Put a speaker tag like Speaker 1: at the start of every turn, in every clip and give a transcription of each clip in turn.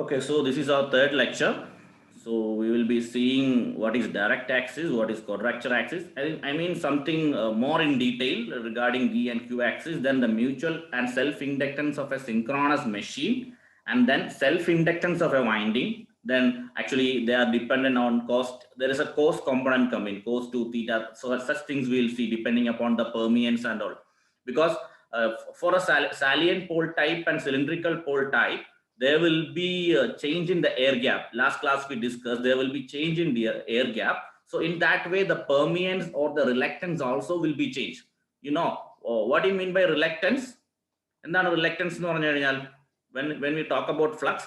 Speaker 1: Okay, so this is our third lecture. So we will be seeing what is direct axis, what is quadrature axis. I mean something more in detail regarding D and Q axis, then the mutual and self-inductance of a synchronous machine, and then self-inductance of a winding. Then actually they are dependent on cost. There is a cost component coming, cos 2 theta. So such things we will see depending upon the permeance and all. Because for a salient pole type and cylindrical pole type, there will be a change in the air gap. Last class we discussed there will be change in the air gap. So in that way the permeance or the reluctance also will be changed. You know what do you mean by reluctance? എന്താണ് reluctance എന്ന് പറഞ്ഞു കഴിഞ്ഞാൽ when we talk about flux,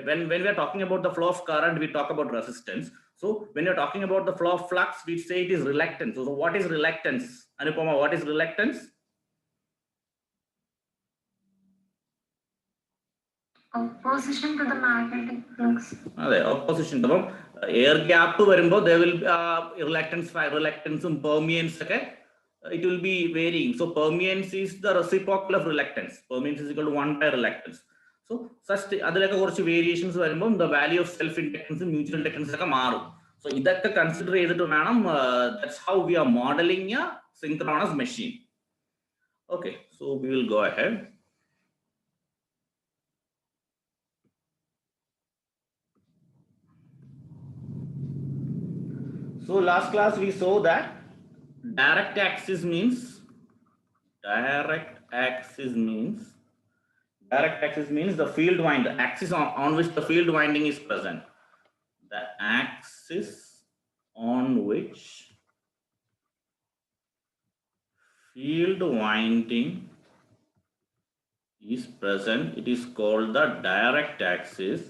Speaker 1: when we are talking about the flow of current, we talk about resistance. So when you're talking about the flow of flux, we say it is reluctance. So what is reluctance? Anupama, what is reluctance?
Speaker 2: Opposition to the magnetic flux.
Speaker 1: Opposition. Air gap വരുമ്പോൾ there will be reluctance and permeance. Okay, it will be varying. So permeance is the reciprocal of reluctance. Permeance is equal to 1 by reluctance. So such അതിലൊക്കെ കുറച്ച് variations വരുമ്പോൾ the value of self inductance and mutual inductance ഒക്കെ മാറും. So ഇതൊക്കെ consider ചെയ്തിട്ട് വേണം, that's how we are modeling a synchronous machine. Okay, so we will go ahead. So last class we saw that direct axis means the field wind, the axis on which the field winding is present. The axis on which field winding is present, it is called the direct axis.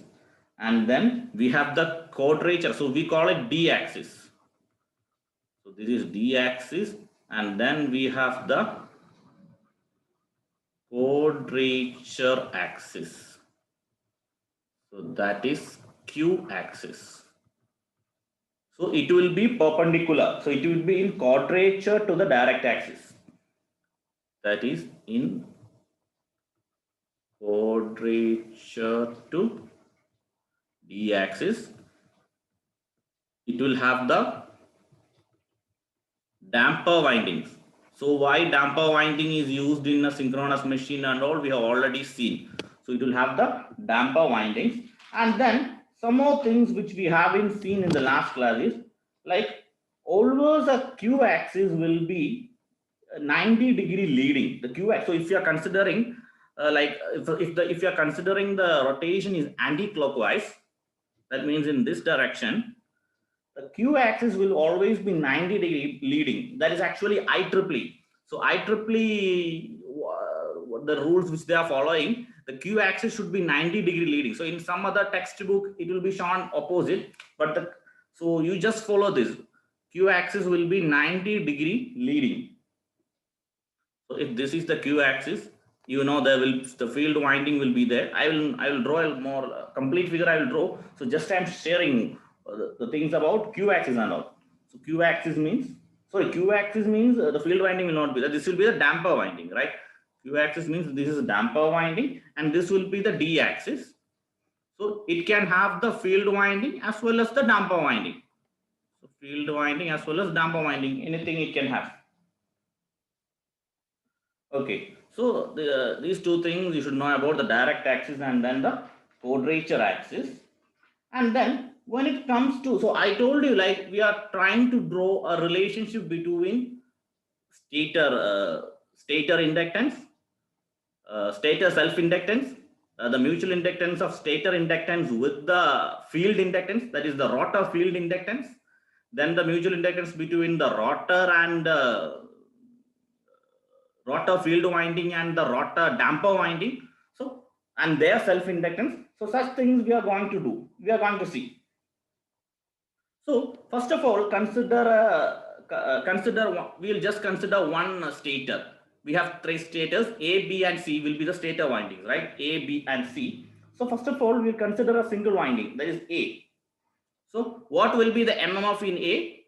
Speaker 1: And then we have the quadrature, so we call it D axis. So this is D axis, and then we have the quadrature axis. So that is Q axis. So it will be perpendicular. So it will be in quadrature to the direct axis. That is in quadrature to D axis. It will have the damper windings. So why damper winding is used in a synchronous machine and all, we have already seen. So it will have the damper windings. And then some more things which we haven't seen in the last class is, like, always a Q axis will be 90-degree leading. The Q axis, so if you are considering if you are considering the rotation is anti-clockwise, that means in this direction, the Q axis will always be 90-degree leading. That is actually IEEE. So IEEE, the rules which they are following, the Q axis should be 90-degree leading. So in some other textbook, it will be shown opposite. But so you just follow this. Q axis will be 90-degree leading. So if this is the Q axis, you know the field winding will be there. I will draw a more complete figure. I will draw. So just I am sharing the things about Q axis and all. So Q axis means, the field winding will not be there. This will be the damper winding, right? Q axis means this is damper winding, and this will be the D axis. So it can have the field winding as well as the damper winding. So field winding as well as damper winding, anything it can have. Okay, so these two things you should know about, the direct axis and then the quadrature axis. And then when it comes to, so I told you, like, we are trying to draw a relationship between stator inductance, stator self-inductance, the mutual inductance of stator inductance with the field inductance, that is the rotor field inductance, then the mutual inductance between the rotor and rotor field winding and the rotor damper winding, so and their self-inductance. So such things we are going to do, we are going to see. So first of all, we'll just consider one stator. We have three stators, A, B and C will be the stator windings, right? A, B and C. So first of all, we'll consider a single winding, that is A. So what will be the MMF in A?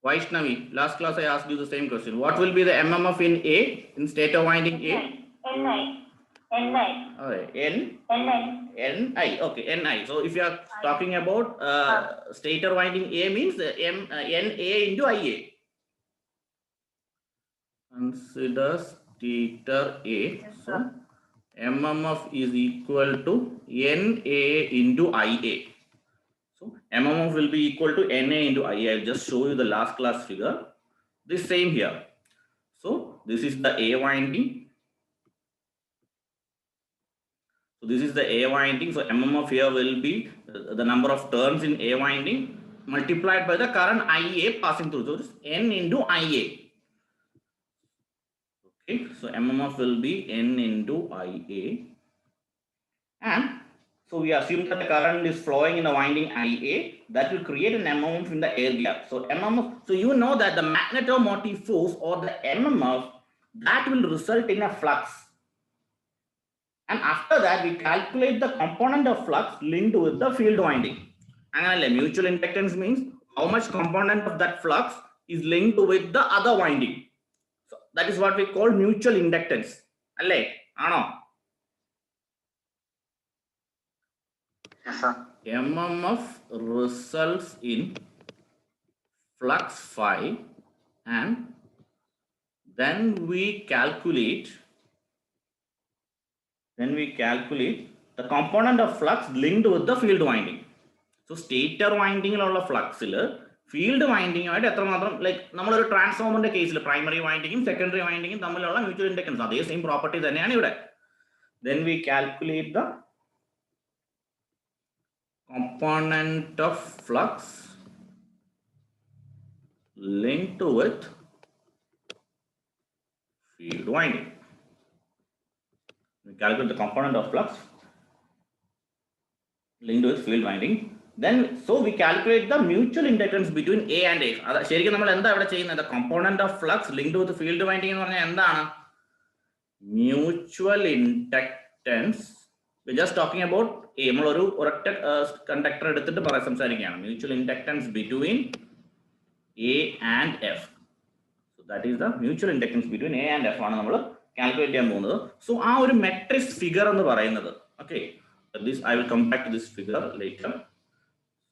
Speaker 1: Vaishnavi, last class I asked you the same question. What will be the MMF in A, in stator winding A?
Speaker 2: Ni. Ni.
Speaker 1: Okay,
Speaker 2: Ni.
Speaker 1: Ni. Okay, Ni. So if you are talking about stator winding A means Na into Ia. Consider stator A. So MMF is equal to Na into Ia. So MMF will be equal to Na into Ia. I'll just show you the last class figure. This same here. So this is the A winding. So this is the A winding. So MMF here will be the number of turns in A winding multiplied by the current Ia passing through. So this N into Ia. Okay, so MMF will be N into Ia. And so we assume that the current is flowing in the winding Ia. That will create an MMF in the air gap. So MMF, so you know that the magnetomotive force or the MMF that will result in a flux. And after that, we calculate the component of flux linked with the field winding. And mutual inductance means how much component of that flux is linked with the other winding. So that is what we call mutual inductance. Alle? Ano?
Speaker 2: Yes, sir.
Speaker 1: MMF results in flux phi, and then we calculate the component of flux linked with the field winding. So stator winding flux field winding like we transformer case primary winding secondary winding mutual inductance the same property. Then we calculate the component of flux linked with field winding. We calculate the component of flux linked with field winding. Then, so we calculate the mutual inductance between A and A. The component of flux linked with the field winding mutual inductance. We're just talking about A. Conductor mutual inductance between A and F. So that is the mutual inductance between A and F. Calculate. So our matrix figure on the okay. This I will come back to this figure later.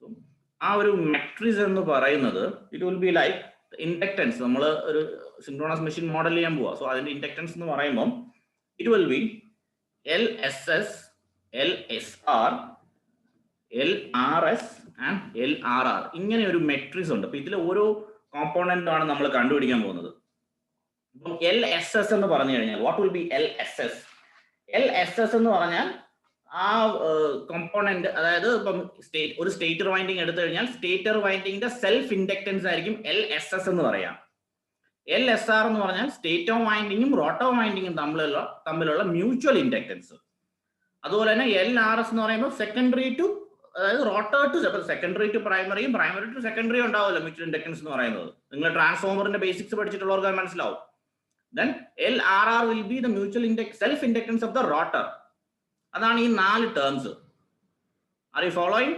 Speaker 1: So our matrix and the it will be like the inductance. Synchronous machine model. So the inductance it will be LSS, LSR, LRS and LRR. ഇങ്ങനെ ഒരു matrix ഉണ്ട്. അപ്പോൾ ഇതിൽ ഓരോ component ആണ് നമ്മൾ കണ്ടുപിടിക്കാൻ പോകുന്നത്. ഇപ്പം LSS എന്ന് പറഞ്ഞു കഴിഞ്ഞാൽ what will be LSS? LSS എന്ന് പറഞ്ഞാൽ ആ കോമ്പോണന്റ് അതായത് ഇപ്പം ഒരു സ്റ്റേറ്റർ വൈൻഡിങ് എടുത്തു കഴിഞ്ഞാൽ സ്റ്റേറ്റർ വൈൻഡിങ്ങിന്റെ സെൽഫ് ഇൻഡക്റ്റൻസ് ആയിരിക്കും LSS എന്ന് പറയാം. LSR എന്ന് പറഞ്ഞാൽ സ്റ്റേറ്റർ വൈൻഡിങ്ങും റോട്ടർ വൈൻഡിങ്ങും തമ്മിലുള്ള മ്യൂച്വൽ ഇൻഡക്റ്റൻസ്. അതുപോലെ തന്നെ LRS എന്ന് പറയുമ്പോൾ സെക്കൻഡറി ടു അതായത് റോട്ടർ ടു സെക്കൻഡറി ടു പ്രൈമറിയും പ്രൈമറി ടു സെക്കൻഡറി ഉണ്ടാവുമല്ലോ മ്യൂച്വൽ ഇൻഡക്റ്റൻസ് എന്ന് പറയുന്നത്. നിങ്ങൾ ട്രാൻസ്ഫോമറിന്റെ ബേസിക്സ് പഠിച്ചിട്ടുള്ളവർക്ക് മനസ്സിലാവും. Then LRR will be the mutual self inductance of the rotor. അതാണ് ഈ 4 terms. Are you following?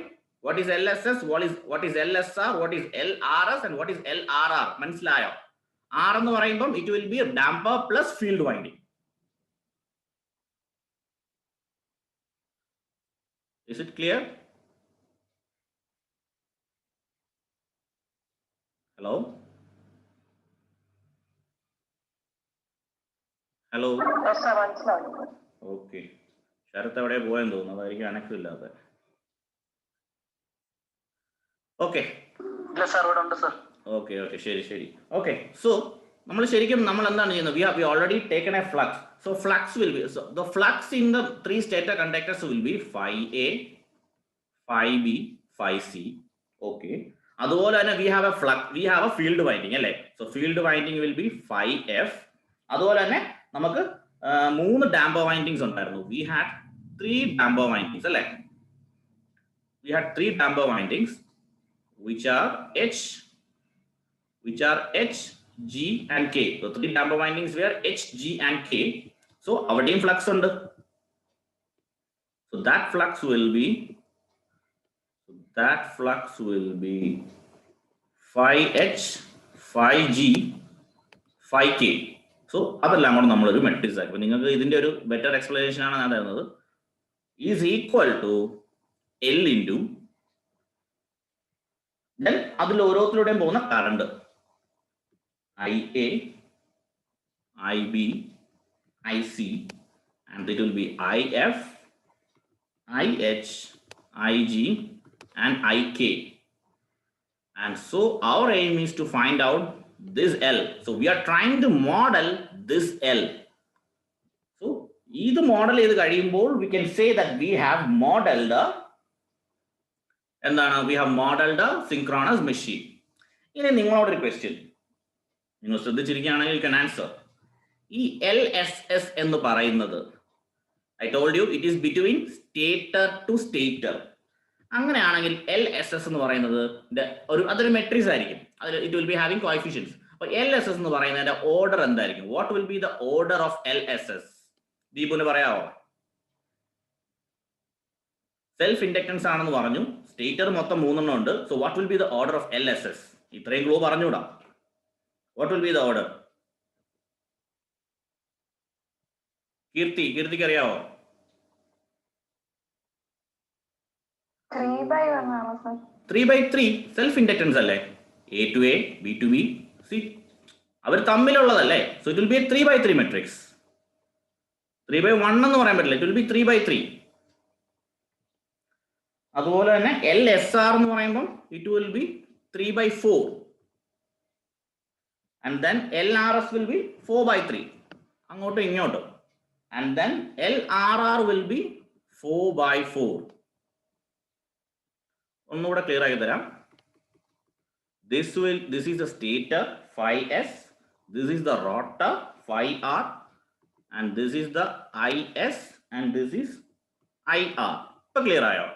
Speaker 1: What is LSS? What is LSR? What is LRS? And what is LRR? മനസ്സിലായോ? R എന്ന് പറയുമ്പോൾ it will be a damper plus field winding. Is it clear? Hello? Hello?
Speaker 2: Yes, sir. മനസ്സിലായി.
Speaker 1: Okay. Sarath എവിടെ പോയെന്ന് തോന്നുന്നു, അതായിരിക്കും അനക്കമില്ലാതെ. Okay okay okay ശരി ശരി ഓക്കെ. സോ നമ്മൾ ശരിക്കും നമ്മൾ എന്താണ് ചെയ്യുന്നത്? we already taken a flux. So flux will be, so the flux in the 3 stator conductors will be phi A, phi B, phi C. Okay. അതുപോലെ തന്നെ we have a field winding അല്ലേ? So field winding will be phi F. അതുപോലെ തന്നെ നമുക്ക് 3 damper windings ഉണ്ടായിരുന്നു. We had 3 damper windings അല്ലേ? We had 3 damper windings which are H, G and K. So 3 damper windings were H, G and K. So our flux under. So that flux will be phi H, phi G, phi K. So അതെല്ലാം കൂടെ നമ്മളൊരു matrix ആക്കി. അപ്പോൾ നിങ്ങൾക്ക് ഇതിന്റെ ഒരു better explanation ആണ് ഞാൻ തരുന്നത്. Is equal to L into then അതിൽ ഓരോരുത്തരുടെയും പോകുന്ന current IA, IB, IC, and it will be IF, IH, IG, and IK. And so our aim is to find out this L. So we are trying to model this L. So either model is we can say that we have modeled a synchronous machine. In a question, you can answer. LSS എന്ന് പറയുന്നത് I told you it is between stator to stator. അങ്ങനെയാണെങ്കിൽ LSS എന്ന് പറയുന്നത് അതൊരു matrix ആയിരിക്കും. It will be having coefficients. അപ്പോൾ LSS എന്ന് പറയുന്നതിന്റെ ഓർഡർ എന്തായിരിക്കും? What will be the order of LSS? ദീപുവിന് പറയാമോ? സെൽഫ് ഇൻഡക്റ്റൻസ് ആണെന്ന് പറഞ്ഞു. സ്റ്റേറ്റർ മൊത്തം 3 എണ്ണം ഉണ്ട്. So what will be the order of LSS? ഇത്രയും ക്ലൂ പറഞ്ഞുകൂടാ. What will be the order? കീർത്തിക്ക് അറിയാവോ?
Speaker 2: 3/1 ആണോ സർ?
Speaker 1: 3/3 സെൽഫ് ഇൻഡക്റ്റൻസ് അല്ലേ? A to A, B to B, C. അവർ തമ്മിലുള്ളതല്ലേ? So it will be a 3/3 matrix. 3/1 എന്ന് പറയാൻ പറ്റില്ല. It will be 3/3. അതുപോലെ തന്നെ LSR എന്ന് പറയുമ്പോൾ it will be 3/4. And then LRS will be 4/3. അങ്ങോട്ടും ഇങ്ങോട്ടും. And then LRR will be 4/4. ഒന്നുകൂടെ ക്ലിയർ ആക്കി തരാം. This is the stator phi S, this is the rotor phi R, and this is the IS, and this is IR. ഇപ്പൊ clear ആയോ?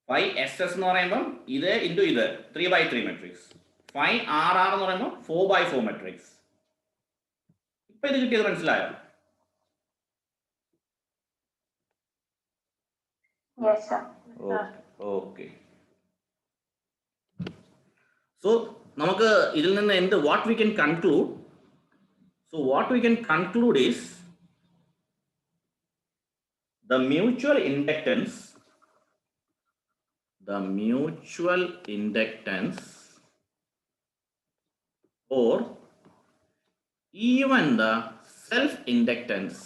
Speaker 1: phi SS എന്ന് പറയുമ്പോൾ ഇത് ഇൻറ്റു ഇത് 3/3 matrix. phi RR എന്ന് പറയുമ്പോൾ 4/4 മെട്രിക്സ്. ഇപ്പൊ ഇത് കിട്ടിയത് മനസ്സിലായോ?
Speaker 2: Yes sir.
Speaker 1: Okay. So നമുക്ക് ഇതിൽ നിന്ന് എന്ത് what we can conclude? So what we can conclude is the mutual inductance or even the self inductance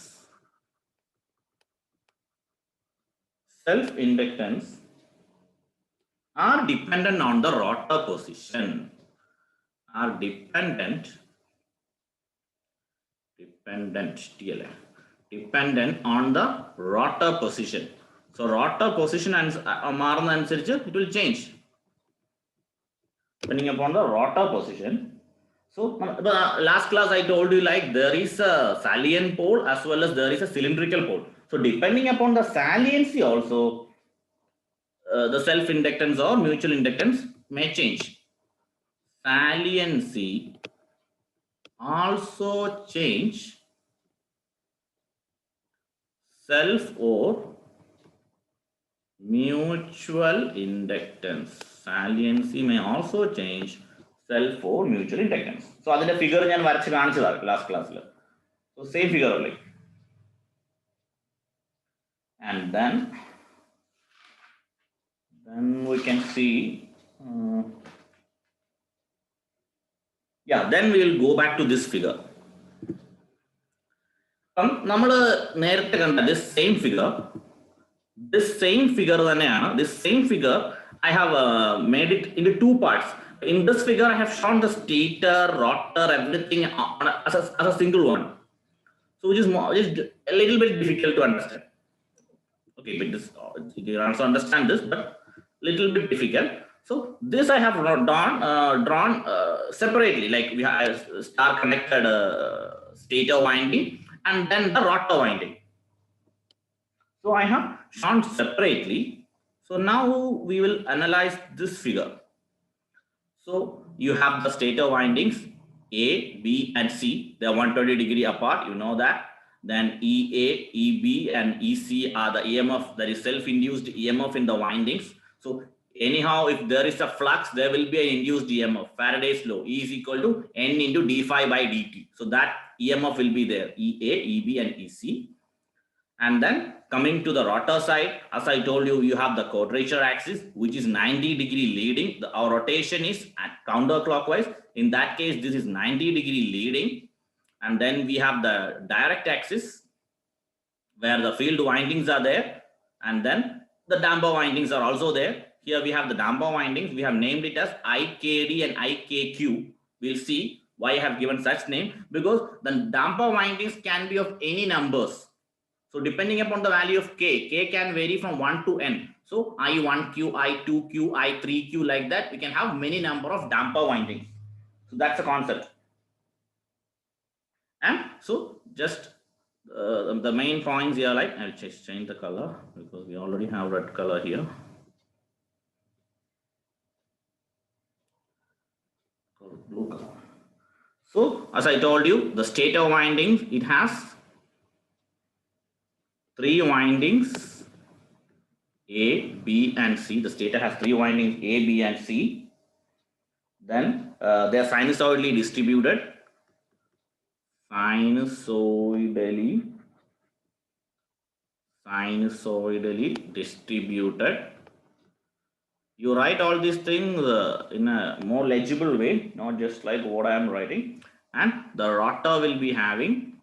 Speaker 1: are dependent on the rotor position. Dependent on the rotor position. So rotor position and it will change depending upon the rotor position. So last class I told you like there is a salient pole as well as there is a cylindrical pole. So depending upon the saliency also the self inductance or mutual inductance may change. Saliency also change self or mutual inductance. Saliency may also change self or mutual inductance. So adinte figure njan varachu kaanichadha last class la. So same figure only. And then we can see then we will go back to this figure. നമ്മൾ നേരത്തെ കണ്ട this same figure തന്നെയാണ്. This same figure I have made it into 2 parts. In this figure I have shown the stator, rotor, everything as a single one. So which is a little bit difficult to understand. Okay, but this you can also understand this, but little bit difficult. So this I have drawn separately, like we have star connected stator winding and then the rotor winding. So I have shown separately. So now we will analyze this figure. So you have the stator windings A, B, and C. They are 120-degree apart. You know that. Then EA, EB, and EC are the EMF, that is self-induced EMF in the windings. So anyhow, if there is a flux, there will be an induced EMF. Faraday's law, E is equal to N into d phi by dt. So that EMF will be there, EA, EB, and EC. And then coming to the rotor side, as I told you, you have the quadrature axis, which is 90-degree leading. Our rotation is at counterclockwise. In that case, this is 90-degree leading. And then we have the direct axis, where the field windings are there. And then the damper windings are also there. Here we have the damper windings. We have named it as IKD and IKQ. We'll see why I have given such name, because the damper windings can be of any numbers. So depending upon the value of K can vary from 1 to N. So I1Q, I2Q, I3Q, like that, we can have many number of damper windings. So that's the concept. And so just the main points here, like I'll just change the color because we already have red color here. Blue color. So as I told you, the stator windings, it has 3 windings, A, B, and C. The stator has 3 windings, A, B, and C. Then they are sinusoidally distributed. Sinusoidally distributed. You write all these things in a more legible way, not just like what I am writing. And the rotor will be having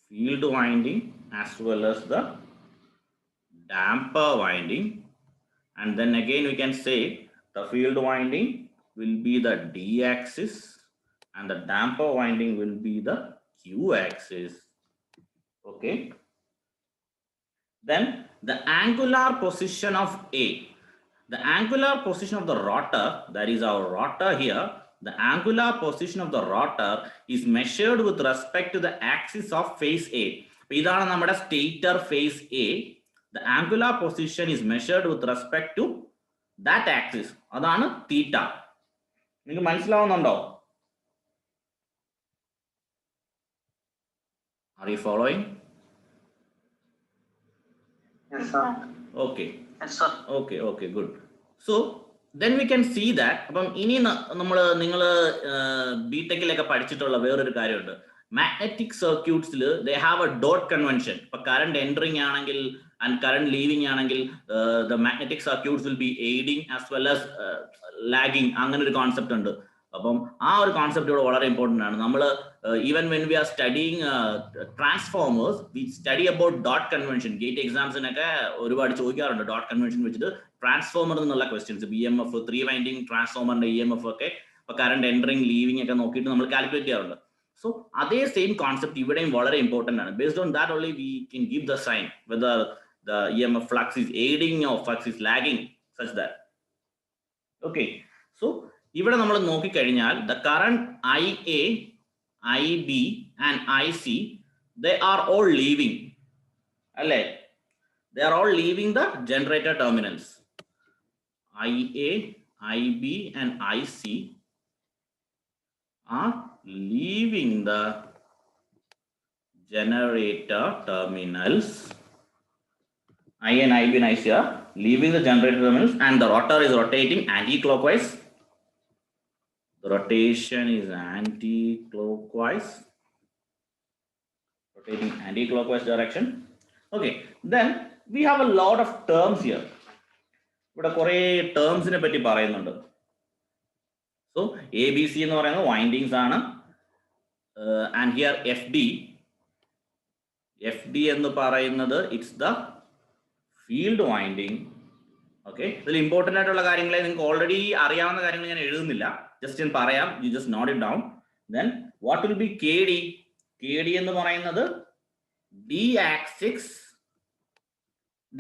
Speaker 1: field winding as well as the damper winding. And then again we can say the field winding will be the D axis and the damper winding will be the Q axis. Okay. Then the angular position of A. The angular position of the rotor, that is our rotor here, the angular position of the rotor is measured with respect to the axis of phase A. Idana nammada stator phase A. The angular position is measured with respect to that axis. Adana theta. Ningalku manasilavunnundo? Are you following?
Speaker 2: Yes, sir.
Speaker 1: Okay.
Speaker 2: Yes, sir.
Speaker 1: Okay, good. So then we can see that magnetic circuits, they have a dot convention. Current entering and current leaving, the magnetic circuits will be aiding as well as lagging. Concept our concept is very important. Even when we are studying transformers, we study about dot convention. Gate exams in dot convention, which is transformer questions. EMF, 3 winding transformer and EMF, okay, current entering, leaving, calculate. So that same concept is very important. Based on that only we can give the sign whether the EMF flux is aiding or flux is lagging, such that. Okay, so ഇവിടെ നമ്മൾ നോക്കിക്കഴിഞ്ഞാൽ the current IA, IB and IC, they are all leaving. They are all leaving the generator terminals. IA, IB and IC are leaving the generator terminals. I and IB and IC are leaving the generator terminals and the rotor is rotating anti-clockwise. The rotation is anti-clockwise, rotating anti-clockwise direction. Okay, then we have a lot of terms here. But a terms in a petty parayunnundu. So ABC എന്ന് പറയുന്നത് windings ആണ്, and here FD എന്ന് പറയുന്നത് it's the field winding. Okay, ഇതിൽ important ആയിട്ടുള്ള കാര്യങ്ങളെ നിങ്ങൾക്ക് already അറിയാവുന്ന കാര്യങ്ങൾ ഞാൻ എഴുതുന്നില്ല, just in പറയാം, you just note it down. Then what will be KD? KD എന്ന് പറയുന്നത് D axis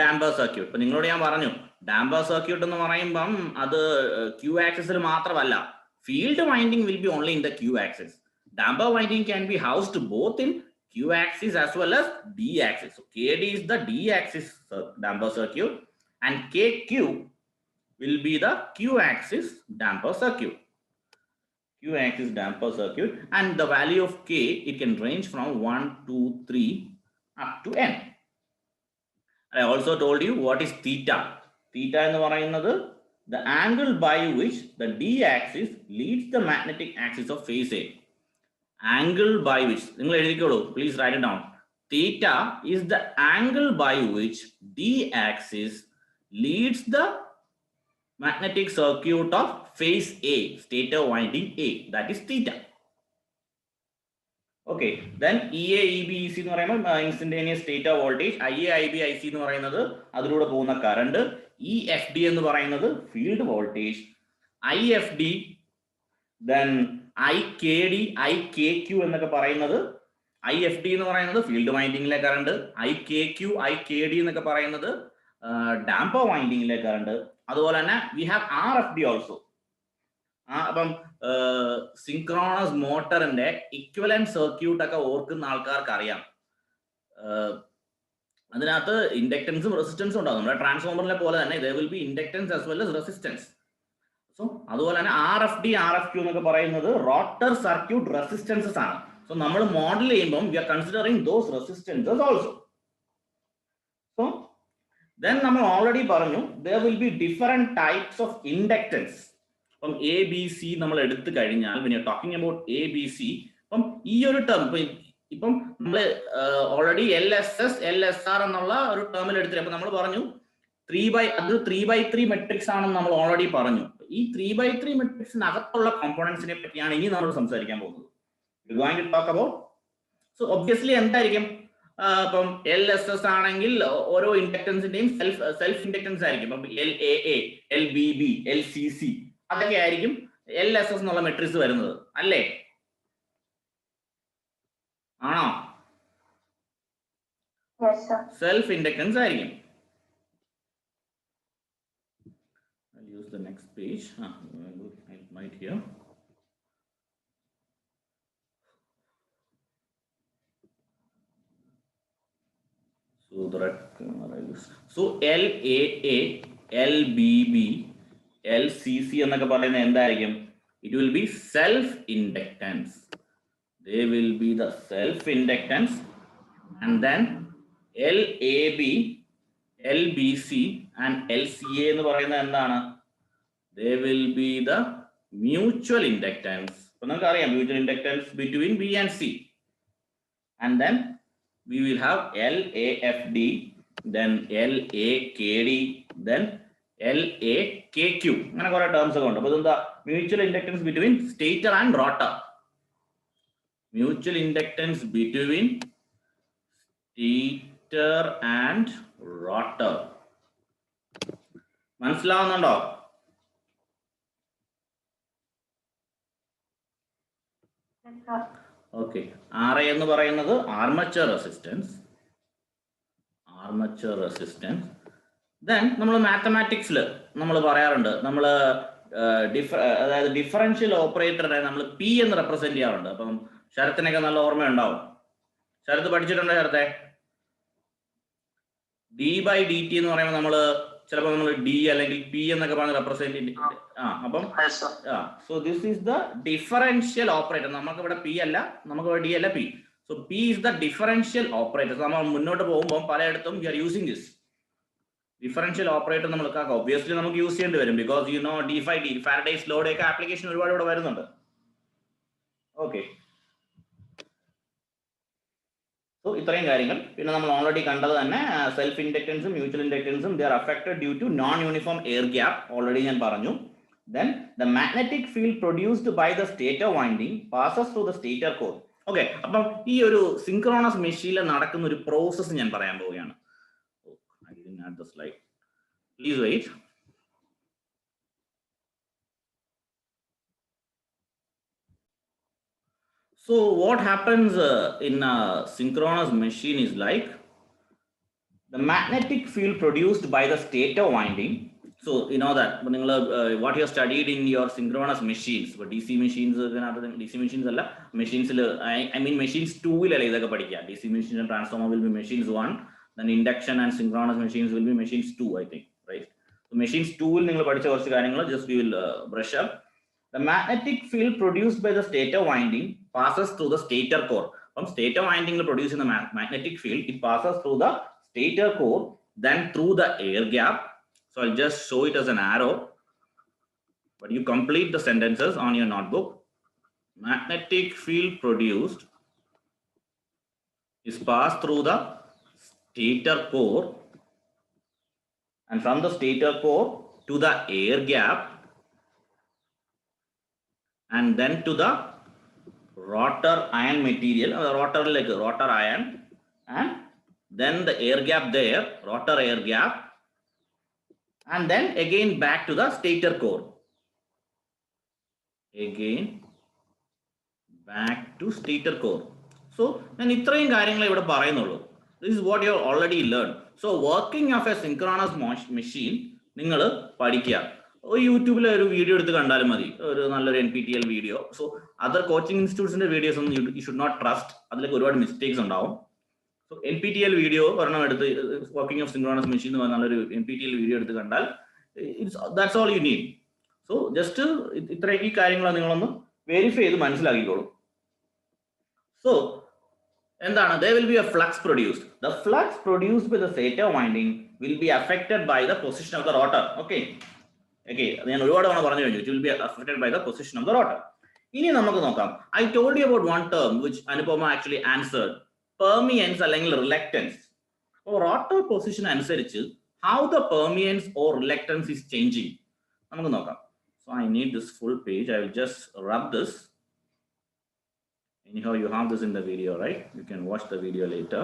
Speaker 1: damper circuit. ഇപ്പൊ നിങ്ങളോട് ഞാൻ പറഞ്ഞു damper circuit എന്ന് പറയുമ്പം അത് Q axis മാത്രമല്ല, field winding will be only in the Q axis. Damper winding can be housed both in Q axis as well as D axis. So KD is the D axis damper circuit and KQ will be the Q axis damper circuit. Q axis damper circuit, and the value of K, it can range from 1, 2, 3 up to N. I also told you what is theta. Theta എന്ന് പറയുന്നത് the angle by which the d axis leads the magnetic axis of phase A. Angle by which, നിങ്ങൾ എഴുതിക്കോളൂ, please write it down. Theta is the angle by which d axis leads the magnetic circuit of phase A, stator winding A. That is theta. Okay, then EA, EB, EC എന്ന് പറയുമ്പോൾ instantaneous stator voltage, IA, IB, IC എന്ന് പറയുന്നത് അതിലൂടെ പോകുന്ന current, EFD എന്ന് പറയുന്നത് field voltage, IFD, then IKD, IKQ എന്നൊക്കെ പറയുന്നത്, IFD എന്ന് പറയുന്നത് ഫീൽഡ് വൈൻഡിങ്ങിലെ കറണ്ട്, IKQ, IKD എന്നൊക്കെ പറയുന്നത് ഡാംപർ വൈൻഡിങ്ങിലെ കറണ്ട്. അതുപോലെ തന്നെ വി ഹാവ് RFD ഓൾസോ. അപ്പം സിങ്ക്രോണസ് മോട്ടറിന്റെ ഇക്വലന്റ് സർക്യൂട്ട് ഒക്കെ ഓർക്കുന്ന ആൾക്കാർക്ക് അറിയാം. അതിനകത്ത് ഇൻഡക്ടൻസും റെസിസ്റ്റൻസും ഉണ്ടാകും. നമ്മുടെ ട്രാൻസ്ഫോമറിലെ പോലെ തന്നെ there will be inductance as well as resistance. So അതുപോലെ തന്നെ RFD, RFQ എന്നൊക്കെ പറയുന്നത് റോട്ടർ സർക്യൂട്ട് റെസിസ്റ്റൻസസ് ആണ്. സോ നമ്മൾ മോഡൽ ചെയ്യുമ്പോൾ we are considering those resistances also. So then നമ്മൾ ഓൾറെഡി പറഞ്ഞു there will be different types of inductance. അപ്പം എ ബി സി നമ്മൾ എടുത്തു കഴിഞ്ഞാൽ when you're talking about A B C, അപ്പം ഈ ഒരു ടേം ഇപ്പം നമ്മൾ ഓൾറെഡി LSS, LSR എന്നുള്ള ഒരു ടേമിൽ എടുത്തിട്ട് അപ്പൊ നമ്മൾ പറഞ്ഞു 3/3 മെട്രിക്സ് ആണെന്ന് നമ്മൾ ഓൾറെഡി പറഞ്ഞു. ഈ 3/3 മെട്രിക്സിനകത്തുള്ള കോമ്പോണൻസിനെ പറ്റിയാണ് ഇനി നമ്മൾ സംസാരിക്കാൻ പോകുന്നത്. going to talk about. So obviously എന്തായിരിക്കും, ഇപ്പം LSS ആണെങ്കിൽ ഓരോ ഇൻഡക്ടൻസിന്റെയും സെൽഫ് ഇൻഡക്ടൻസ് ആയിരിക്കും. ഇപ്പം LAA, LBB, LCC അതൊക്കെ ആയിരിക്കും LSS എന്നുള്ള മെട്രിക്സ് വരുന്നത്, അല്ലേ? ആണോ? സെൽഫ് ഇൻഡക്ടൻസ് ആയിരിക്കും. I'll use the next page. Right here. So the red I use. So LAA, LBB, LCC എന്നൊക്കെ പറയുന്നത് എന്തായിരിക്കും? It will be self inductance. They will be the self inductance. And then LAB, LBC and LCA എന്ന് പറയുന്നത് എന്താണ്? They will be the mutual inductance. അപ്പോൾ നമുക്ക് അറിയാം mutual inductance between B and C. And then we will have LAFD, then LAKD, then LAKQ. അങ്ങനെ കുറെ terms ഒക്കെ ഉണ്ട്. അപ്പോൾ ഇതെന്താ? Mutual inductance between stator and rotor. Mutual inductance between stator and rotor. മനസ്സിലാവുന്നുണ്ടോ? ഓക്കെ. RA എന്ന് പറയുന്നത് armature resistance. Armature resistance. Then നമ്മൾ മാത്തമാറ്റിക്സിൽ നമ്മൾ പറയാറുണ്ട്, നമ്മൾ അതായത് ഡിഫറൻഷ്യൽ ഓപ്പറേറ്ററെ നമ്മൾ P എന്ന് റെപ്രസെന്റ് ചെയ്യാറുണ്ട്. അപ്പം ശരത്തിനൊക്കെ നല്ല ഓർമ്മയുണ്ടാവും. ശരത്ത് പഠിച്ചിട്ടുണ്ടോ ശരത്തെ? D/dt എന്ന് പറയുമ്പോൾ നമ്മൾ ചിലപ്പോൾ നമ്മൾ D അല്ലെങ്കിൽ P എന്നൊക്കെ പറഞ്ഞ് റെപ്രസെന്റ് ചെയ്യും. അപ്പം so this is the differential operator. നമുക്ക് ഇവിടെ P അല്ല, നമുക്ക് ഇവിടെ D അല്ല, P. So P is the differential operator. നമ്മൾ മുന്നോട്ട് പോകുമ്പോൾ പലയിടത്തും we are using this differential operator. നമ്മൾ ഒബ്വിയസ്ലി നമുക്ക് യൂസ് ചെയ്യേണ്ടി വരും, because you know D/d Faraday's ലോയുടെ ഒക്കെ ആപ്ലിക്കേഷൻ ഒരുപാട് ഇവിടെ വരുന്നുണ്ട്. ഓക്കെ. സോ ഇത്രയും കാര്യങ്ങൾ. പിന്നെ നമ്മൾ ഓൾറെഡി കണ്ടത് തന്നെ സെൽഫ് ഇൻഡക്ടൻസും മ്യൂച്വൽ ഇൻഡക്ടൻസും they are affected due to non uniform air gap. Already ഞാൻ പറഞ്ഞു. Then the magnetic field produced by the stator winding passes through the stator core. Okay. അപ്പം ഈ ഒരു സിങ്ക്രോണസ് മെഷീനിൽ നടക്കുന്ന ഒരു പ്രോസസ്സ് ഞാൻ പറയാൻ പോവുകയാണ്. I didn't add the slide. Please wait. So what happens in a synchronous machine is like the magnetic field produced by the stator winding. So you know that what you have studied in your synchronous machines, but DC machines, DC machines alla machines, I mean machines 2 il alla idakku padikka. DC machines and transformer will be machines 1, then induction and synchronous machines will be machines 2, I think, right? So machines 2 il ningal padicha korchu karyangal just we will brush up. The magnetic field produced by the stator winding passes through the stator core. From stator winding produce in the magnetic field, it passes through the stator core then through the air gap. So I'll just show it as an arrow, but you complete the sentences on your notebook. Magnetic field produced is passed through the stator core, and from the stator core to the air gap, and then to the rotor iron material, rotor like rotor iron, and then the air gap there, rotor air gap, and then again back to the stator core. Again back to stator core. So then ഇത്രയും കാര്യങ്ങൾ ഇവിടെ പറയുന്നുള്ളൂ. This is what you have already learned. So working of a synchronous machine നിങ്ങൾ പഠിക്കുക. യൂട്യൂബിൽ ഒരു video എടുത്ത് കണ്ടാലും മതി, ഒരു നല്ലൊരു NPTEL video. So other coaching ഇൻസ്റ്റിറ്റ്യൂട്ട്സിന്റെ വീഡിയോസ് ഒന്നും യു ഷുഡ് നോട്ട് ട്രസ്റ്റ്. അതിലേക്ക് ഒരുപാട് മിസ്റ്റേക്സ് ഉണ്ടാവും. സോ NPTEL വീഡിയോ ഒരെണ്ണം എടുത്ത് വർക്കിംഗ് ഓഫ് സിൻക്രോണസ് മെഷീൻ എന്ന് പറഞ്ഞ നല്ലൊരു NPTEL വീഡിയോ എടുത്ത് കണ്ടാൽ that's all you need. So just ഇത്ര ഈ കാര്യങ്ങൾ നിങ്ങളൊന്ന് വെരിഫൈ ചെയ്ത് മനസ്സിലാക്കിക്കോളൂ. So എന്താണ്, there will be a flux produced. The flux produced by the stator winding will be affected by the position of the rotor. Okay, ഞാൻ ഒരുപാട് തവണ പറഞ്ഞു കഴിഞ്ഞു, it will be affected by the position of the rotor. ഇനി നമുക്ക് നോക്കാം. I told you about one term which Anupama actually answered, permeance അല്ലെങ്കിൽ reluctance. അപ്പോൾ rotor position അനുസരിച്ച് how the permeance or reluctance is changing നമുക്ക് നോക്കാം. So I need this full page. I will just rub this. Anyhow, you have this in the video, right? You can watch the video later.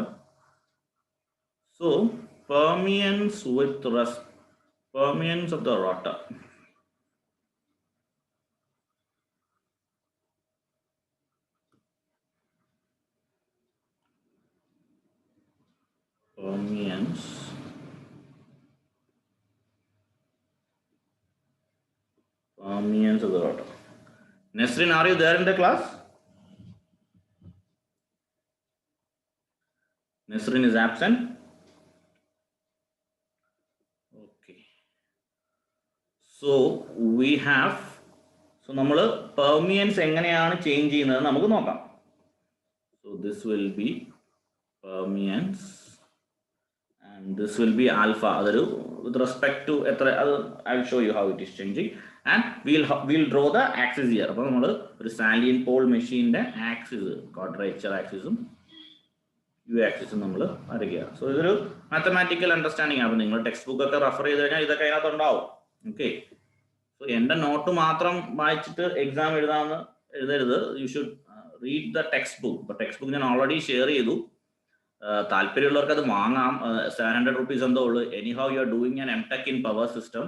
Speaker 1: So permeance permeance of the rotor. Permeance of the rotor. Nesrin, are you there in the class? Nesrin is absent. Okay. So we have, so നമ്മൾ permeance എങ്ങനെയാണ് change ചെയ്യുന്നത് നമുക്ക് നോക്കാം. So this will be permeance and this will be alpha. അതൊരു with respect to എത്ര, അത് I will show you how it is changing, and we'll draw the axis here. അപ്പോൾ നമ്മൾ ഒരു salient pole മെഷീന്റെ ആക്സിസ് quadrature ആക്സിസും ആക്സിസും നമ്മൾ വരയ്ക്കുക. സോ ഇതൊരു മാത്തമാറ്റിക്കൽ അണ്ടർസ്റ്റാൻഡിംഗ് ആണ്. നിങ്ങൾ ടെക്സ്റ്റ് ബുക്ക് ഒക്കെ റെഫർ ചെയ്ത് കഴിഞ്ഞാൽ ഇതൊക്കെ അതിനകത്ത് ഉണ്ടാവും. ഓക്കെ, സോ എൻ്റെ നോട്ട് മാത്രം വായിച്ചിട്ട് എക്സാം എഴുതാമെന്ന് എഴുതരുത്. You should read the text book. ഇപ്പൊ ടെക്സ്റ്റ് ബുക്ക് ഞാൻ ഓൾറെഡി ഷെയർ ചെയ്തു. താല്പര്യമുള്ളവർക്ക് അത് വാങ്ങാം. 700 rupees എന്തോ ഉള്ളു. Anyhow you are doing an MTech in power system.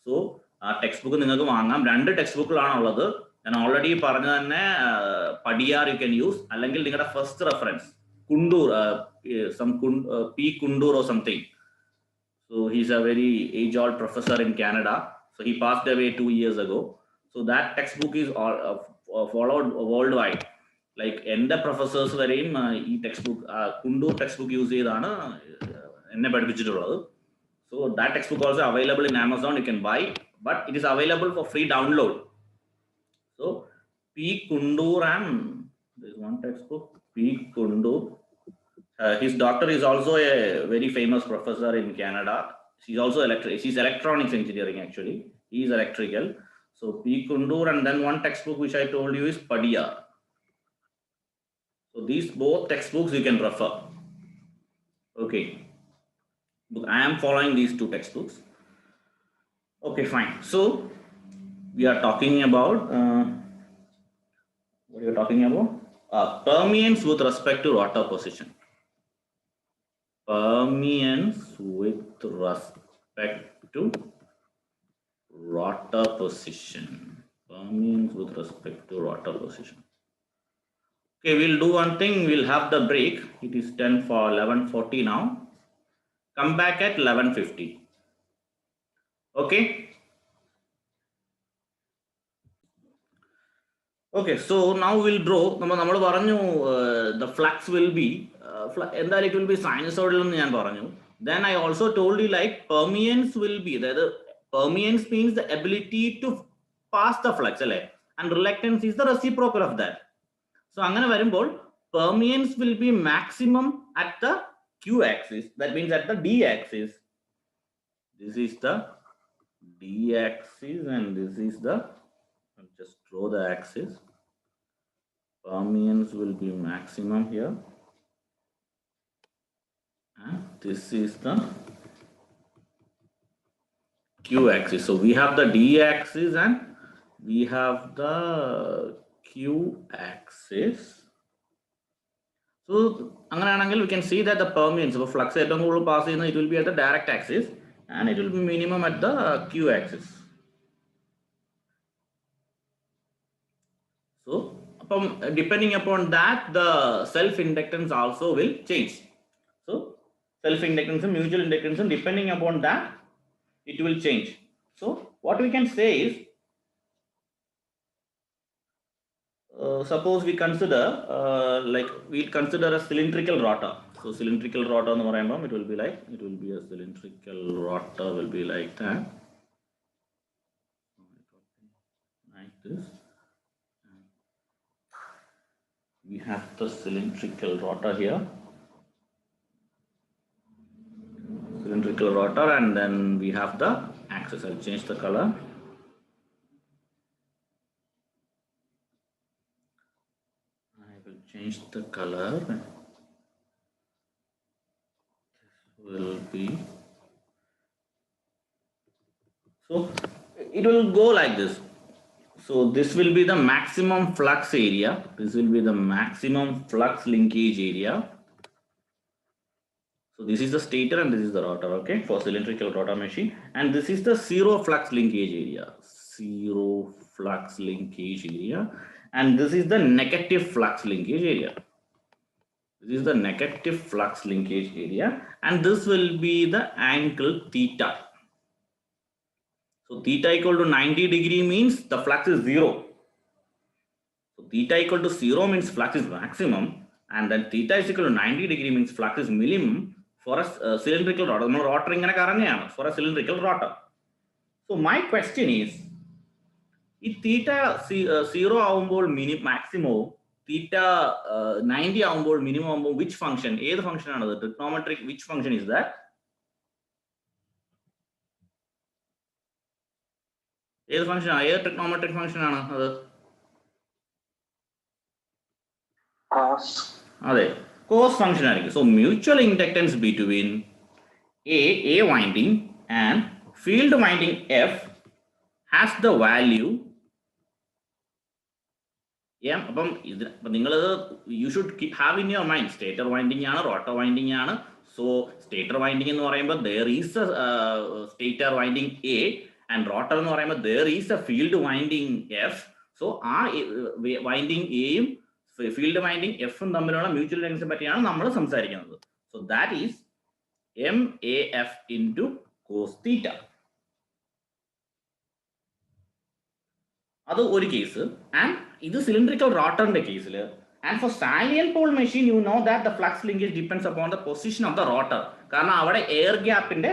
Speaker 1: So ആ ടെക്സ്റ്റ് ബുക്ക് നിങ്ങൾക്ക് വാങ്ങാം. 2 ടെക്സ്റ്റ് ബുക്കുകളാണ് ഉള്ളത്. ഞാൻ ഓൾറെഡി പറഞ്ഞു തന്നെ, പടിയാർ യു ക്യാൻ യൂസ്, അല്ലെങ്കിൽ നിങ്ങളുടെ first reference Kundur, P. Kundur or something. So he's a very age-old professor in Canada. So he passed away 2 years ago. So that textbook is all followed worldwide. Like എൻ്റെ professors വരെയും ഈ textbook Kundur textbook use ചെയ്താണ് എന്നെ പഠിപ്പിച്ചിട്ടുള്ളത്. So that textbook also available in Amazon. You can buy, but it is available for free download. So P. Kundur, and there is one textbook, P. Kundur. His doctor is also a very famous professor in Canada. She's also she's electronics engineering actually. He is electrical. So P. Kundur, and then one textbook which I told you is Padiyar. So these both textbooks you can refer. Okay, I am following these 2 textbooks. Okay, fine. So we are talking about what are you talking about? Permeance with respect to rotor position. Permeance with respect to rotor position. Permeance with respect to rotor position. Okay, we'll do one thing. We'll have the break. It is 11:40 now. Come back at 11:50. Okay. Okay, so now we'll draw. നമ്മൾ പറഞ്ഞു the flux will be എന്തായാലും it will be sinusoidal എന്ന് ഞാൻ പറഞ്ഞു. Then I also told you like permeance will be, അതായത് permeance means the ability to pass the flux അല്ലേ, and reluctance is the reciprocal of that. So അങ്ങനെ വരുമ്പോൾ permeance will be maximum at the Q axis, that means at the D axis, This is the D axis and this is the, I'll just draw the axis. Permeance will be maximum here. And this is the Q axis. So we have the D axis and we have the Q axis. So we can see that the permeance, so flux it will be at the direct axis and it will be minimum at the Q axis. So depending upon that, the self inductance also will change. So self inductance and mutual inductance, and depending upon that, it will change. So what we can say is, suppose we consider we'll consider a cylindrical rotor. So cylindrical rotor it will be like, it will be a cylindrical rotor will be like that, like this. We have the cylindrical rotor here, cylindrical rotor, and then we have the axis. I'll change the color. I will change the color. This will be, so it will go like this. So this will be the maximum flux area. This will be the maximum flux linkage area. So this is the stator and this is the rotor, okay, for cylindrical rotor machine. And this is the zero flux linkage area. Zero flux linkage area. And this is the negative flux linkage area. This is the negative flux linkage area. And this will be the angle theta. So theta equal to 90 degree means the flux is zero. So theta equal to 0 means flux is maximum, and then theta is equal to 90 degree means flux is minimum for a cylindrical rotor. For a cylindrical rotor. So my question is, if theta 0 ആവുമ്പോൾ maximum, theta 90 ആവുമ്പോൾ minimum, which function? ഏത് function ആണത്? Trigonometric, which function is that? ഏത് function ആണ്? ഏത് trigonometric function ആണ് അത്?
Speaker 2: Cos.
Speaker 1: അതെ, cos function ആയിരിക്കും. So mutual inductance between A winding and field winding F has the value M. You should have in your mind, stator winding ആണ്, rotor winding ആണ്. So stator winding എന്ന് പറയുമ്പോൾ there is a stator winding A, and rotor എന്ന് പറയുമ്പോൾ there is a field winding F. So ആ winding A യും field winding F ഉം തമ്മിലുള്ള mutual inductance പറ്റിയാണ് നമ്മൾ സംസാരിക്കുന്നത്. So that is MAF into cos theta. That's one case. And this is cylindrical rotor case. And for salient pole machine, you know that the flux linkage depends upon the position of the rotor. Because air gap in the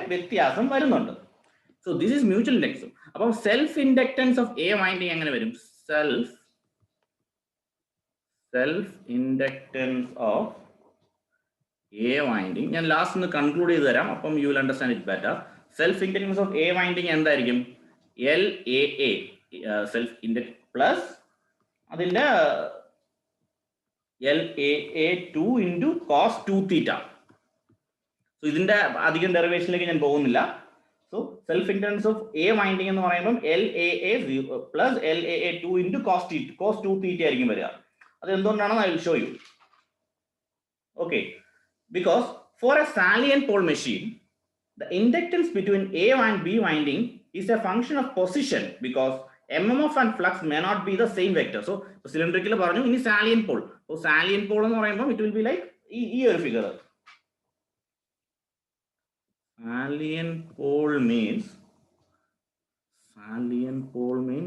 Speaker 1: so this is mutual inductance. About self-inductance of A winding, self-inductance of A winding. And last conclude you will understand it better. Self-inductance of A winding and LAA self-induct plus LAA2 into cos 2 theta. So this is the derivation. So self-inductance of A winding and LAA0 plus LAA2 into cos 2 theta. I will show you. Okay, because for a salient pole machine, the inductance between A and B winding is a function of position, because MMF and flux may not be the same vector. So cylindrical in salient pole. So salient pole it will be like here figure. Salient pole means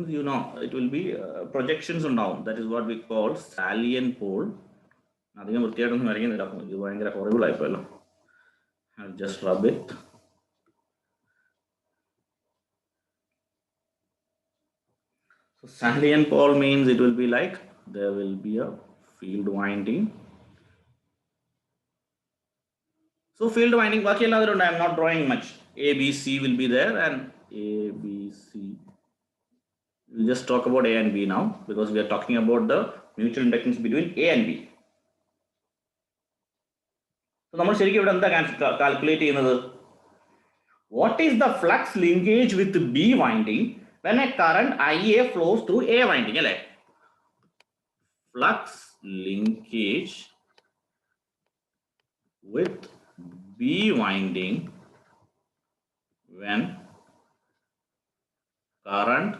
Speaker 1: you know it will be projections on down. That is what we call salient pole. Nothing horrible. I'll just rub it. So salient pole means it will be like there will be a field winding. So field winding, I am not drawing much. A, B, C will be there, and A, B, C. We'll just talk about A and B now because we are talking about the mutual inductance between A and B. So, നമ്മൾ ശരിക്കും ഇവിടെ എന്താ calculate ചെയ്യുന്നത്? What is the flux linkage with B winding when a current IA flows through A winding? അല്ലേ? Flux linkage with B winding when current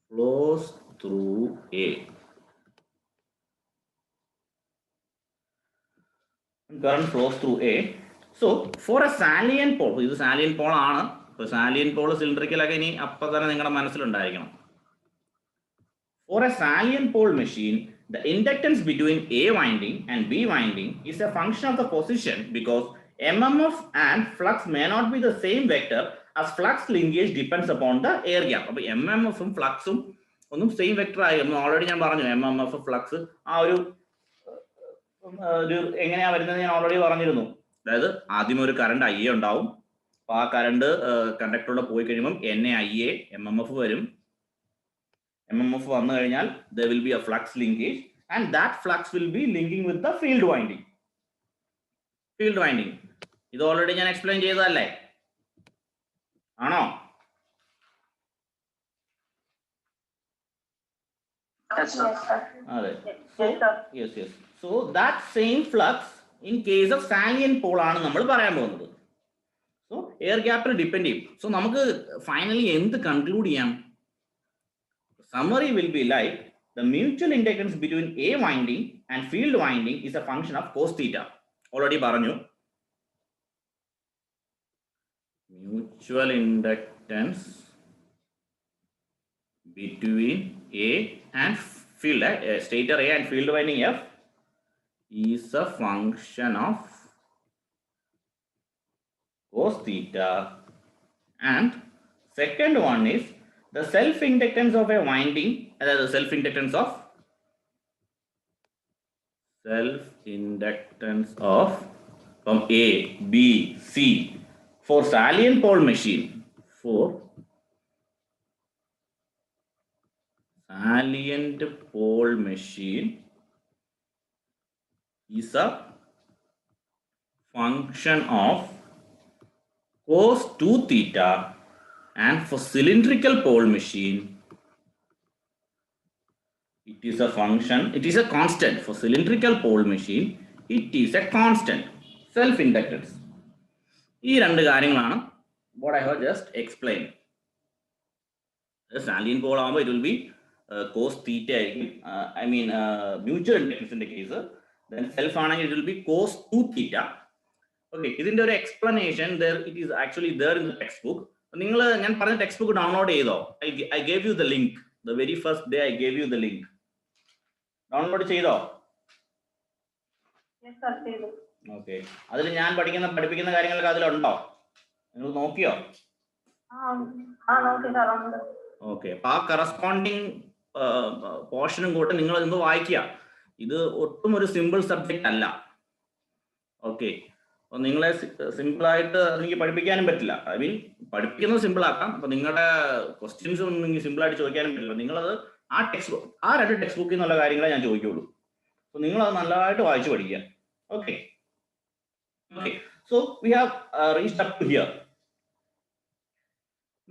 Speaker 1: flows through A. Current flows through A. So, for a salient pole, this is salient pole ആണ്. അപ്പോൾ salient pole cylindrical ഒക്കെ ഇനി അപ്പോൾ തന്നെ നിങ്ങളുടെ മനസ്സിലുണ്ടായിരിക്കണം. For a salient pole machine, the inductance between A winding and B winding is a function of the position because MMF and flux may not be the same vector as flux linkage depends upon the air gap. അപ്പോൾ MMF ഉം ഫ്ലക്സും ഒന്നും same vector ആയിരുന്നു. Already ഞാൻ പറഞ്ഞു MMF flux ആ ഒരു എങ്ങനെയാ വരുന്നത് ഞാൻ ഓൾറെഡി പറഞ്ഞിരുന്നു. അതായത് ആദ്യം ഒരു കറണ്ട് ഐ എ ഉണ്ടാവും. അപ്പൊ ആ കറണ്ട് കണ്ടക്ടറിലൂടെ പോയി കഴിയുമ്പോൾ NA MMF വരും. MMF വന്നു കഴിഞ്ഞാൽ there will be a flux linkage and that flux will be linking with the field winding. ഇത് ഓൾറെഡി ഞാൻ എക്സ്പ്ലെയിൻ ചെയ്തതല്ലേ? ആണോ? അതെ. So that same flux in case of salient pole ആണ് നമ്മൾ പറയാൻ പോകുന്നത്. So air gap ഡിപ്പെൻഡ് ചെയ്യും. So നമുക്ക് ഫൈനലി എന്ത് കൺക്ലൂഡ് ചെയ്യാം? Summary will be like the mutual inductance between A winding and field winding is a function of cos theta. Already പറഞ്ഞു. Mutual inductance between A and field, stator A and field winding F is a function of cos theta, and second one is the self-inductance of a winding, the self-inductance of from A, B, C for salient pole machine. For salient pole machine is a function of cos 2 theta, and for cylindrical pole machine it is a function, it is a constant. For cylindrical pole machine it is a constant self inductance. ഈ രണ്ട് കാര്യങ്ങളാണ് what I have just explained. Salient pole ആകുമ്പോൾ it will be cos theta ആയിരിക്കും. I mean mutual inductance in the case. Then self ആണെങ്കിൽ it will be cos 2 theta. Okay, ഇതിന്റെ ഒരു explanation there, it is actually there in the textbook. നിങ്ങൾ ഞാൻ പറഞ്ഞ text book download ചെയ്തോ? I gave you the link. The very first day I gave you the link. Download ചെയ്തോ? Okay. അതിൽ ഞാൻ പഠിപ്പിക്കുന്ന കാര്യങ്ങളൊക്കെ അതിലുണ്ടോ? നിങ്ങൾ നോക്കിയോ? ഓക്കെ. അപ്പൊ ആ കറസ്പോണ്ടിങ് പോർഷനും കൂട്ട് നിങ്ങൾ ഇന്ന് വായിക്കുക. ഇത് ഒട്ടും ഒരു സിമ്പിൾ സബ്ജക്റ്റ് അല്ല. ഓക്കെ. അപ്പൊ നിങ്ങളെ സിമ്പിളായിട്ട് എനിക്ക് പഠിപ്പിക്കാനും പറ്റില്ല. ഐ മീൻ പഠിപ്പിക്കുന്നത് സിമ്പിൾ ആക്കാം. അപ്പൊ നിങ്ങളുടെ ക്വസ്റ്റ്യൻസ് ഒന്നും എനിക്ക് സിമ്പിളായിട്ട് ചോദിക്കാനും പറ്റില്ല. നിങ്ങളത് ആ ടെക്സ്റ്റ് ബുക്ക്, ആ രണ്ട് ടെക്സ്റ്റ് ബുക്കിൽ നിന്നുള്ള കാര്യങ്ങളെ ഞാൻ ചോദിക്കുള്ളൂ. അപ്പൊ നിങ്ങളത് നല്ലതായിട്ട് വായിച്ചു പഠിക്കുക. Okay. Okay, so we have reached up to here.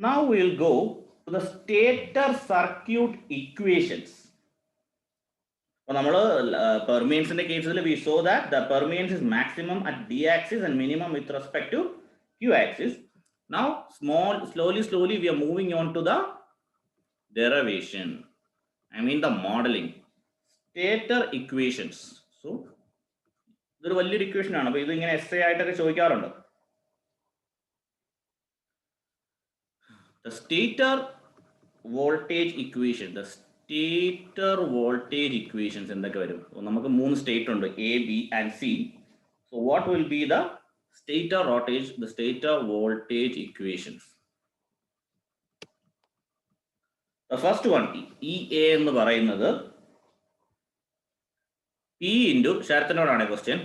Speaker 1: Now we will go to the stator circuit equations. So, permeance in the case we saw that the permeance is maximum at d axis and minimum with respect to q axis. Now slowly we are moving on to the derivation. I mean the modeling. Stator equations. So ഇതൊരു വലിയൊരു equation ആണ്. അപ്പൊ ഇത് ഇങ്ങനെ S A ആയിട്ടൊക്കെ ചോദിക്കാറുണ്ട്. The stator voltage equation, the stator voltage equations എന്തൊക്കെ വരും? നമുക്ക് 3 സ്റ്റേറ്റ് ഉണ്ട്, A, B and C. So what will be the stator voltage equations? The first one, EA എന്ന് പറയുന്നത് P into ശരത്തിനോടാണ് question,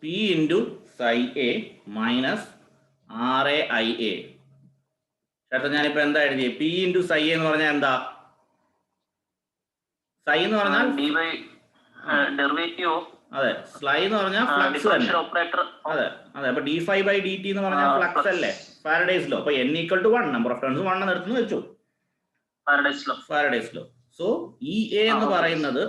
Speaker 1: P into psi A minus RAIA. ചേട്ടാ ഞാനിപ്പോ എന്താ എഴുതിയ P into psi എന്ന് പറഞ്ഞാൽ എന്താ? Psi എന്ന് പറഞ്ഞാൽ അതെ, സ്ലൈ എന്ന് പറഞ്ഞാൽ ഫ്ലക്സ് തന്നെ. അതെ അതെ, അപ്പൊ d∅dt എന്ന് പറഞ്ഞാൽ ഫ്ലക്സ് അല്ലേ, ഫാരഡേസ് ലോ. അപ്പൊ n = 1, നമ്പർ ഓഫ് ടേൺസ് 1 എന്ന് എടുത്ത് വെച്ചു, ഫാരഡേസ് ലോ. സോ EA എന്ന് പറയുന്നത്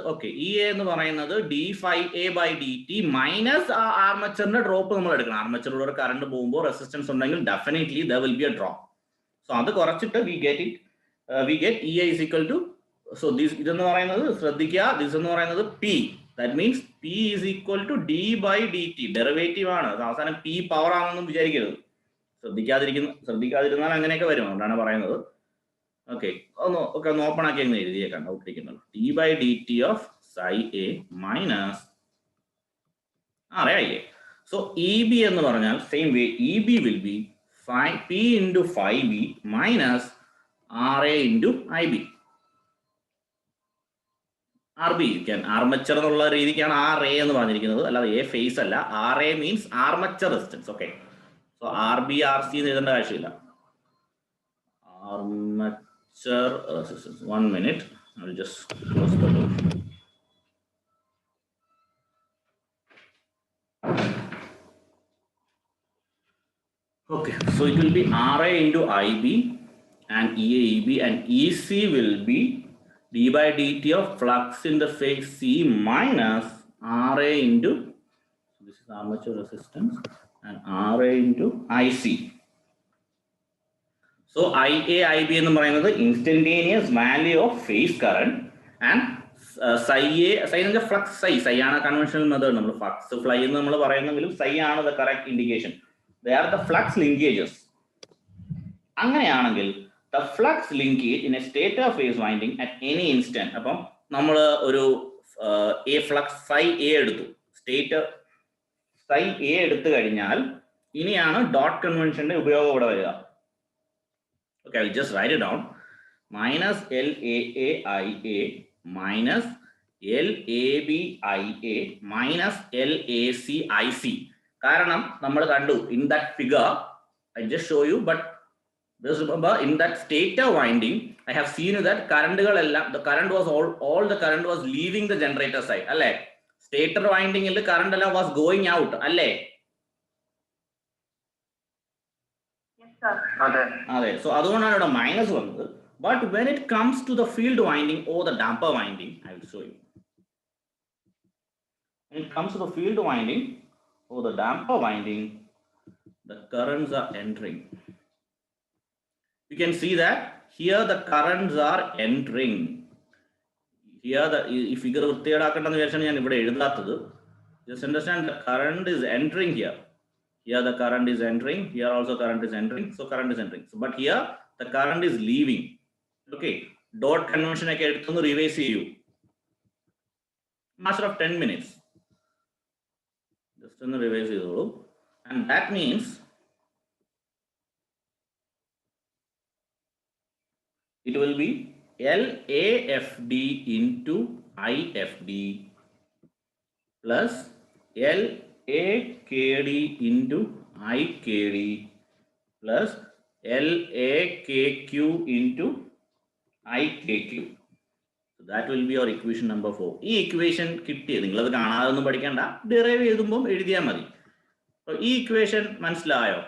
Speaker 1: EA എന്ന് പറയുന്നത് d∅A/dt മൈനസ് ആ ആർമച്ചറിന്റെ ഡ്രോപ്പ് നമ്മൾ എടുക്കണം. ആർമച്ചറിലൂടെ കറണ്ട് പോകുമ്പോൾ റെസിസ്റ്റൻസ് ഉണ്ടെങ്കിൽ definitely there will be a drop. So അത് കുറച്ചിട്ട് we get EA is equal to, so ഇതെന്ന് പറയുന്നത് ശ്രദ്ധിക്കുക, this എന്ന് പറയുന്നത് P, that means P is equal to d/dt, derivative ആണ്. അവസാനം P പവർ ആണെന്നും വിചാരിക്കരുത്, ശ്രദ്ധിക്കാതിരുന്നാൽ അങ്ങനെയൊക്കെ വരും, അതുകൊണ്ടാണ് പറയുന്നത്. ഓക്കെ, ഒന്ന് ഓപ്പൺ ആക്കി അങ്ങ് എഴുതിയേക്കാം, ഡൗട്ട് ഇരിക്കുന്നത്. d/dt of psi A minus RAIA. So EB എന്ന് പറഞ്ഞാൽ same way EB will be P into phi B minus RA into IB. RB armature എന്നുള്ള രീതിക്കാണ് RA എന്ന് പറഞ്ഞിരിക്കുന്നത്, അല്ലാതെ A ഫേസ് അല്ല. RA means armature resistance. Okay, so RB RC എന്ന് എഴുതേണ്ട ആവശ്യമില്ല. Armature resistance. 1 minute. I will just close the door. Okay, so it will be RA into IB and EA EB, and EC will be d/dt of flux in the phase C minus RA into, this is armature resistance, and RA into IC. So IA IB എന്ന് പറയുന്നത് instantaneous value of phase current, and psi എന്ന് flux psi ആണ് conventional method. നമ്മൾ flux phi എന്ന് നമ്മൾ പറയുന്നെങ്കിലും psi ആണ് the correct indication. They are the flux linkages. അങ്ങനെയാണെങ്കിൽ the flux linkage in a stator phase winding at any instant. അപ്പം നമ്മൾ ഒരു ഫ്ലക്സ് psi A എടുത്തു, സ്റ്റേറ്റർ psi A എടുത്തു കഴിഞ്ഞാൽ ഇനിയാണ് ഡോട്ട് കൺവെൻഷന്റെ ഉപയോഗം ഇവിടെ വരിക. Okay, I'll just write it down. Minus LAAIA minus LABIA minus LACIC. കാരണം നമ്മൾ കണ്ടു in that figure, I just show you, but just remember in that stator winding I have seen that കറണ്ടുകളെല്ലാം, the current was all the current was leaving the generator side, അല്ലേ? Stator വൈൻഡിങ്ങിൽ current എല്ലാം was going out, അല്ലേ? അതെ, so അതുകൊണ്ടാണ് ഇവിടെ minus വന്നത്. But when it comes to the field winding or the damper winding, I will show you. When it comes to the field winding or the damper winding, the currents are entering. You can see that here the currents are entering. Here the figure വൃത്തികേടാക്കണ്ടെന്ന് വിചാരിച്ചാണ് ഞാൻ ഇവിടെ എഴുതാത്തത്. Just understand the current is entering here. Here the current is entering, here also current is entering, so current is entering. So, but here the current is leaving. Okay, dot convention ഒക്കെ എടുത്തൊന്ന് revise ചെയ്യൂ. Matter of 10 minutes. Just ഒന്ന് revise ചെയ്തോളൂ. And that means it will be LAFD into IFD plus LAKD into IKD plus LAKQ into IKQ. So that will be your equation number 4. ഈ equation കിട്ടി, നിങ്ങളത് കാണാതൊന്നും പഠിക്കണ്ട, derive ചെയ്തുമ്പോൾ എഴുതിയാൽ മതി. ഈ equation മനസ്സിലായോ?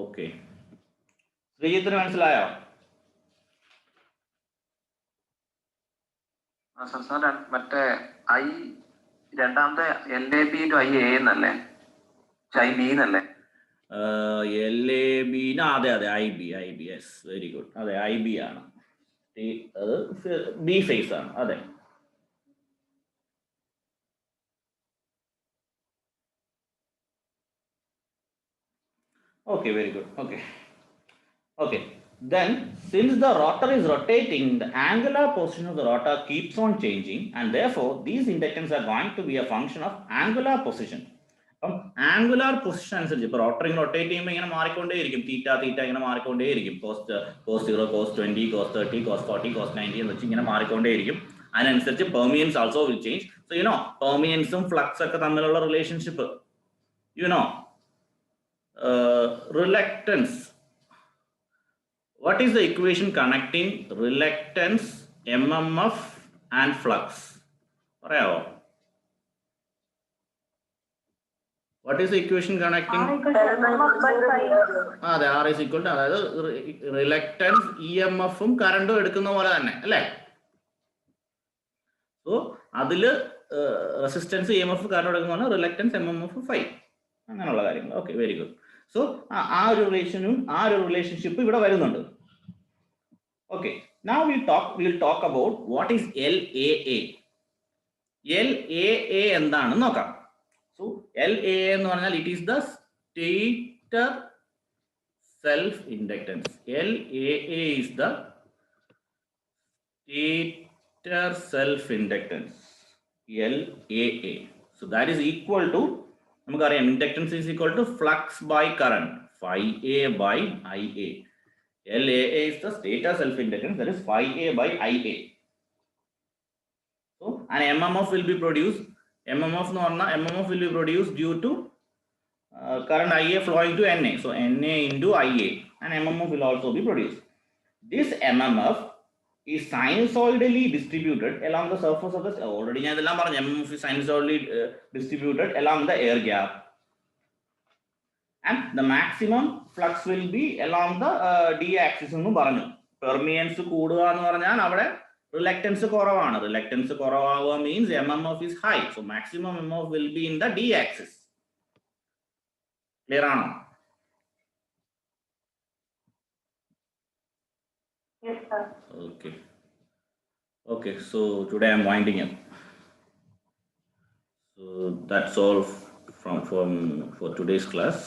Speaker 1: ഓക്കെ, ശ്രീജിത്തിന് മനസ്സിലായോ?
Speaker 3: മറ്റേ ഐ രണ്ടാമത്തെ LAB ടു IA എന്നല്ലേ, IB എന്നല്ലേ?
Speaker 1: LAB, അതെ IB, യെസ്, വെരി ഗുഡ്. അതെ IB ആണ്, അത് B ഫേസ് ആണ്. അതെ, okay, very good. Okay, then since the rotor is rotating, the angular position of the rotor keeps on changing, and therefore these inductance are going to be a function of angular position. Angular position അനുസരിച്ച് ഇപ്പോൾ റോട്ടറിങ് rotate ചെയ്യുമ്പോൾ ഇങ്ങനെ മാറിക്കൊണ്ടേയിരിക്കും, തീറ്റ ഇങ്ങനെ മാറിക്കൊണ്ടേയിരിക്കും. cos 0, cos 20, cos 30, cos 40, cos 90 എന്ന് വെച്ച് ഇങ്ങനെ മാറിക്കൊണ്ടേയിരിക്കും. അതിനനുസരിച്ച് permeance also will change. So you know permeance ഉം flux ഒക്കെ തമ്മിലുള്ള relationship, you know, reluctance. What is the equation connecting reluctance, mmf and flux? പറയാവോ? What is the equation connecting? അതെ, R is equal to, അതായത് reluctance EMF ഉം കറണ്ടും എടുക്കുന്ന പോലെ തന്നെ അല്ലേ? സോ അതില് റെസിസ്റ്റൻസ് EMF കറണ്ട് എടുക്കുന്ന പോലെ റിലക്റ്റൻസ് MMF ഫൈ, അങ്ങനെയുള്ള കാര്യങ്ങൾ. Okay, very good. സോ ആ ഒരു റിലേഷൻഷിപ്പ് ഇവിടെ വരുന്നുണ്ട്. Okay, now we'll talk about what is LAA. LAA എന്താണെന്ന് നോക്കാം. So LAA എന്ന് പറഞ്ഞാൽ it is the stator self inductance. LAA is the stator self inductance. LAA. So that is equal to, നമുക്കറിയാം inductance is equal to flux by current, phi A by IA. LAA is the stator self inductance, that is phi A by IA. So an MMF will be produced. MMF will be produced due to current IA flowing to NA. So NA into IA, and MMF will also be produced. This MMF is sinusoidally distributed along the surface of the, already MMF is sinusoidally distributed along the air gap, and the maximum flux will be along the D axis. Permeance കൂടുക എന്ന് പറഞ്ഞാൽ അവിടെ reluctance കുറവാണ്. Reluctance കുറവാവുക means MMF is high. So maximum MMF will be in the D axis. Clear ആണോ?
Speaker 2: Yes, sir.
Speaker 1: Okay. Okay, so today I'm winding up. So that's all for today's class.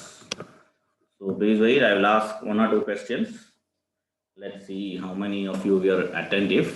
Speaker 1: So please wait, I will ask 1 or 2 questions. Let's see how many of you were attentive.